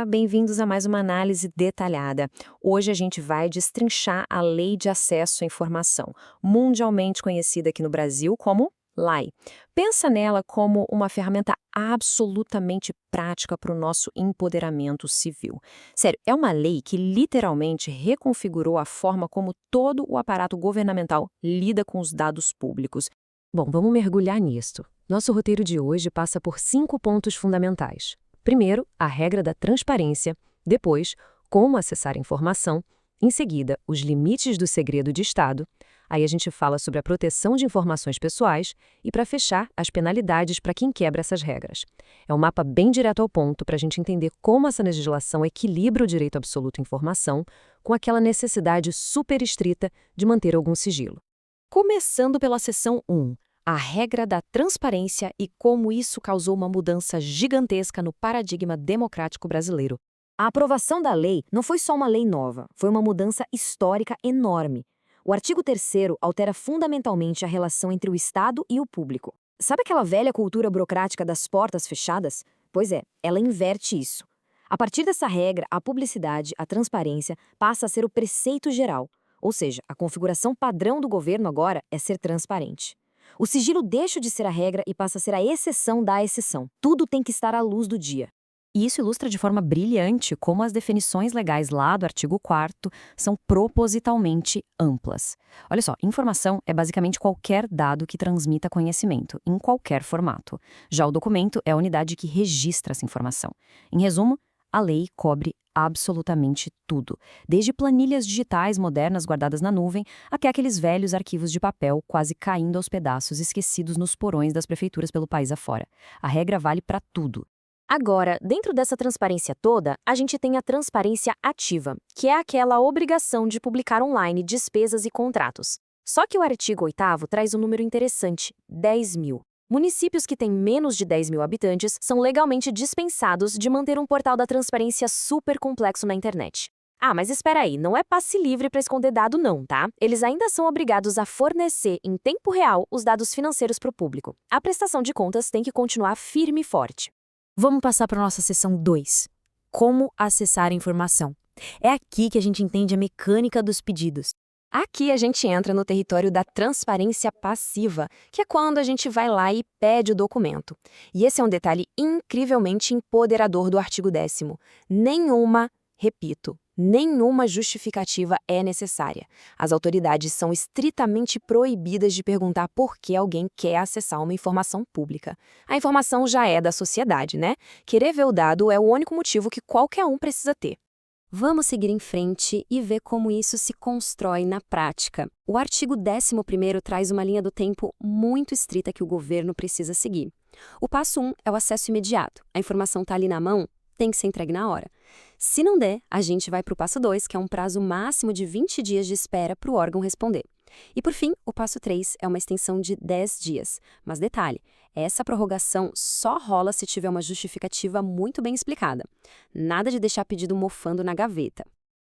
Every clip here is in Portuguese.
Olá, bem-vindos a mais uma análise detalhada. Hoje a gente vai destrinchar a Lei de Acesso à Informação, mundialmente conhecida aqui no Brasil como LAI. Pensa nela como uma ferramenta absolutamente prática para o nosso empoderamento civil. Sério, é uma lei que literalmente reconfigurou a forma como todo o aparato governamental lida com os dados públicos. Bom, vamos mergulhar nisso. Nosso roteiro de hoje passa por 5 pontos fundamentais. Primeiro, a regra da transparência. Depois, como acessar a informação. Em seguida, os limites do segredo de Estado. Aí a gente fala sobre a proteção de informações pessoais e, para fechar, as penalidades para quem quebra essas regras. É um mapa bem direto ao ponto para a gente entender como essa legislação equilibra o direito absoluto à informação com aquela necessidade super estrita de manter algum sigilo. Começando pela seção 1, a regra da transparência e como isso causou uma mudança gigantesca no paradigma democrático brasileiro. A aprovação da lei não foi só uma lei nova, foi uma mudança histórica enorme. O artigo 3º altera fundamentalmente a relação entre o Estado e o público. Sabe aquela velha cultura burocrática das portas fechadas? Pois é, ela inverte isso. A partir dessa regra, a publicidade, a transparência, passa a ser o preceito geral. Ou seja, a configuração padrão do governo agora é ser transparente. O sigilo deixa de ser a regra e passa a ser a exceção da exceção. Tudo tem que estar à luz do dia. E isso ilustra de forma brilhante como as definições legais lá do artigo 4º são propositalmente amplas. Olha só, informação é basicamente qualquer dado que transmita conhecimento, em qualquer formato. Já o documento é a unidade que registra essa informação. Em resumo, a lei cobre absolutamente tudo, desde planilhas digitais modernas guardadas na nuvem até aqueles velhos arquivos de papel quase caindo aos pedaços esquecidos nos porões das prefeituras pelo país afora. A regra vale para tudo. Agora, dentro dessa transparência toda, a gente tem a transparência ativa, que é aquela obrigação de publicar online despesas e contratos. Só que o artigo 8º traz um número interessante, 10 mil. Municípios que têm menos de 10 mil habitantes são legalmente dispensados de manter um portal da transparência super complexo na internet. Ah, mas espera aí, não é passe livre para esconder dado não, tá? Eles ainda são obrigados a fornecer em tempo real os dados financeiros para o público. A prestação de contas tem que continuar firme e forte. Vamos passar para a nossa seção 2. Como acessar a informação. É aqui que a gente entende a mecânica dos pedidos. Aqui a gente entra no território da transparência passiva, que é quando a gente vai lá e pede o documento. E esse é um detalhe incrivelmente empoderador do artigo 10º. Nenhuma justificativa é necessária. As autoridades são estritamente proibidas de perguntar por que alguém quer acessar uma informação pública. A informação já é da sociedade, né? Querer ver o dado é o único motivo que qualquer um precisa ter. Vamos seguir em frente e ver como isso se constrói na prática. O artigo 11º traz uma linha do tempo muito estrita que o governo precisa seguir. O passo 1 é o acesso imediato. A informação está ali na mão, tem que ser entregue na hora. Se não der, a gente vai para o passo 2, que é um prazo máximo de 20 dias de espera para o órgão responder. E por fim, o passo 3 é uma extensão de 10 dias. Mas detalhe, essa prorrogação só rola se tiver uma justificativa muito bem explicada. Nada de deixar pedido mofando na gaveta.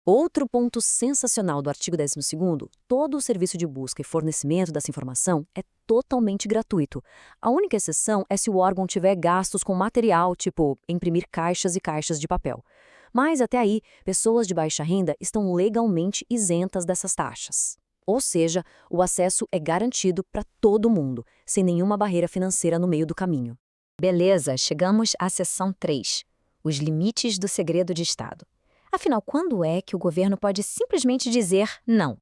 Outro ponto sensacional do artigo 12º, todo o serviço de busca e fornecimento dessa informação é totalmente gratuito. A única exceção é se o órgão tiver gastos com material, tipo imprimir caixas e caixas de papel. Mas até aí, pessoas de baixa renda estão legalmente isentas dessas taxas. Ou seja, o acesso é garantido para todo mundo, sem nenhuma barreira financeira no meio do caminho. Beleza, chegamos à seção 3, os limites do segredo de Estado. Afinal, quando é que o governo pode simplesmente dizer não?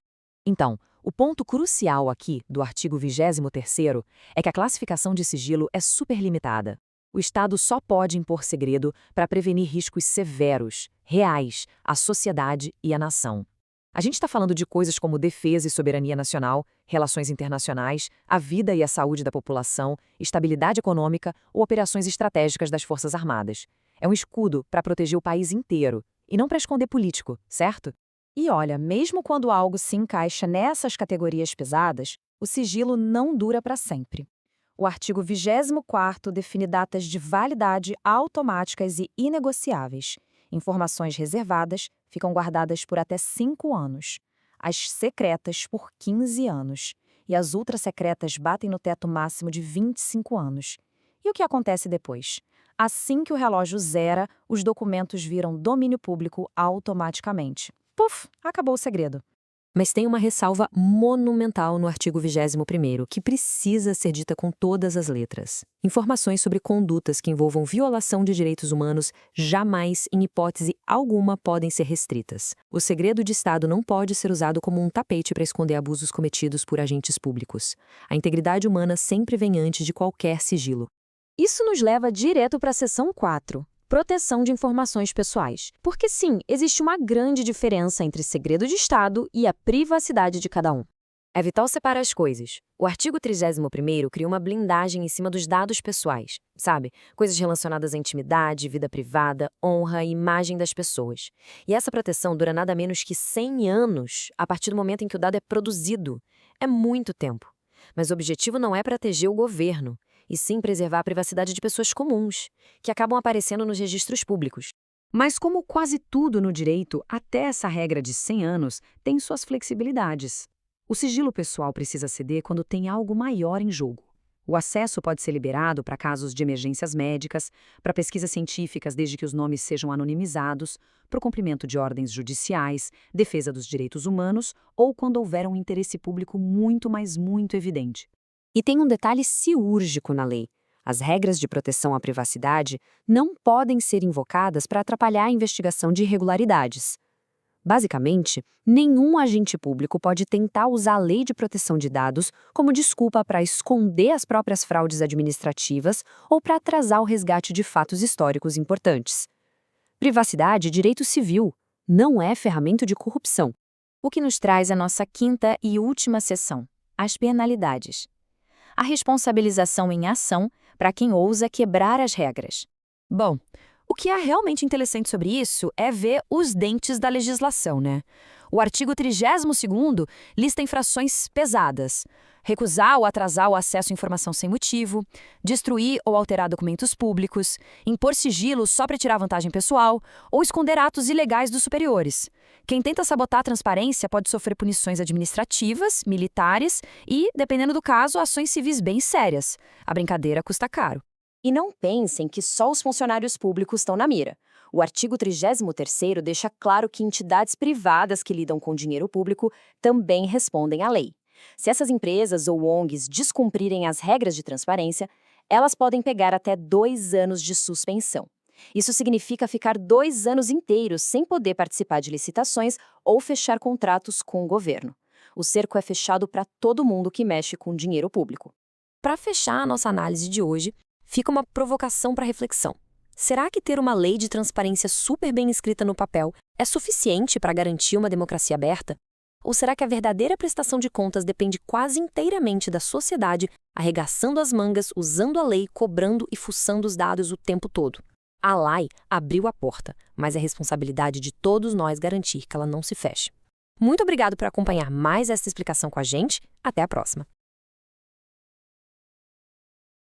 Então, o ponto crucial aqui do artigo 23º é que a classificação de sigilo é super limitada. O Estado só pode impor segredo para prevenir riscos severos, reais, à sociedade e à nação. A gente está falando de coisas como defesa e soberania nacional, relações internacionais, a vida e a saúde da população, estabilidade econômica ou operações estratégicas das Forças Armadas. É um escudo para proteger o país inteiro, e não para esconder político, certo? E olha, mesmo quando algo se encaixa nessas categorias pesadas, o sigilo não dura para sempre. O artigo 24º define datas de validade automáticas e inegociáveis. Informações reservadas ficam guardadas por até 5 anos. As secretas por 15 anos. E as ultrasecretas batem no teto máximo de 25 anos. E o que acontece depois? Assim que o relógio zera, os documentos viram domínio público automaticamente. Puf, acabou o segredo. Mas tem uma ressalva monumental no artigo 21º, que precisa ser dita com todas as letras. Informações sobre condutas que envolvam violação de direitos humanos jamais, em hipótese alguma, podem ser restritas. O segredo de Estado não pode ser usado como um tapete para esconder abusos cometidos por agentes públicos. A integridade humana sempre vem antes de qualquer sigilo. Isso nos leva direto para a seção 4. Proteção de informações pessoais. Porque sim, existe uma grande diferença entre segredo de Estado e a privacidade de cada um. É vital separar as coisas. O artigo 31º cria uma blindagem em cima dos dados pessoais, sabe? Coisas relacionadas à intimidade, vida privada, honra e imagem das pessoas. E essa proteção dura nada menos que 100 anos a partir do momento em que o dado é produzido. É muito tempo. Mas o objetivo não é proteger o governo, e sim preservar a privacidade de pessoas comuns, que acabam aparecendo nos registros públicos. Mas como quase tudo no direito, até essa regra de 100 anos tem suas flexibilidades. O sigilo pessoal precisa ceder quando tem algo maior em jogo. O acesso pode ser liberado para casos de emergências médicas, para pesquisas científicas desde que os nomes sejam anonimizados, para o cumprimento de ordens judiciais, defesa dos direitos humanos ou quando houver um interesse público muito, mas muito evidente. E tem um detalhe cirúrgico na lei. As regras de proteção à privacidade não podem ser invocadas para atrapalhar a investigação de irregularidades. Basicamente, nenhum agente público pode tentar usar a lei de proteção de dados como desculpa para esconder as próprias fraudes administrativas ou para atrasar o resgate de fatos históricos importantes. Privacidade é direito civil, não é ferramenta de corrupção. O que nos traz a nossa quinta e última seção, as penalidades. A responsabilização em ação para quem ousa quebrar as regras. Bom, o que é realmente interessante sobre isso é ver os dentes da legislação, né? O artigo 32º lista infrações pesadas: recusar ou atrasar o acesso à informação sem motivo, destruir ou alterar documentos públicos, impor sigilo só para tirar vantagem pessoal ou esconder atos ilegais dos superiores. Quem tenta sabotar a transparência pode sofrer punições administrativas, militares e, dependendo do caso, ações civis bem sérias. A brincadeira custa caro. E não pensem que só os funcionários públicos estão na mira. O artigo 33º deixa claro que entidades privadas que lidam com dinheiro público também respondem à lei. Se essas empresas ou ONGs descumprirem as regras de transparência, elas podem pegar até 2 anos de suspensão. Isso significa ficar 2 anos inteiros sem poder participar de licitações ou fechar contratos com o governo. O cerco é fechado para todo mundo que mexe com dinheiro público. Para fechar a nossa análise de hoje, fica uma provocação para reflexão. Será que ter uma lei de transparência super bem escrita no papel é suficiente para garantir uma democracia aberta? Ou será que a verdadeira prestação de contas depende quase inteiramente da sociedade arregaçando as mangas, usando a lei, cobrando e fuçando os dados o tempo todo? A lei abriu a porta, mas é responsabilidade de todos nós garantir que ela não se feche. Muito obrigado por acompanhar mais essa explicação com a gente. Até a próxima!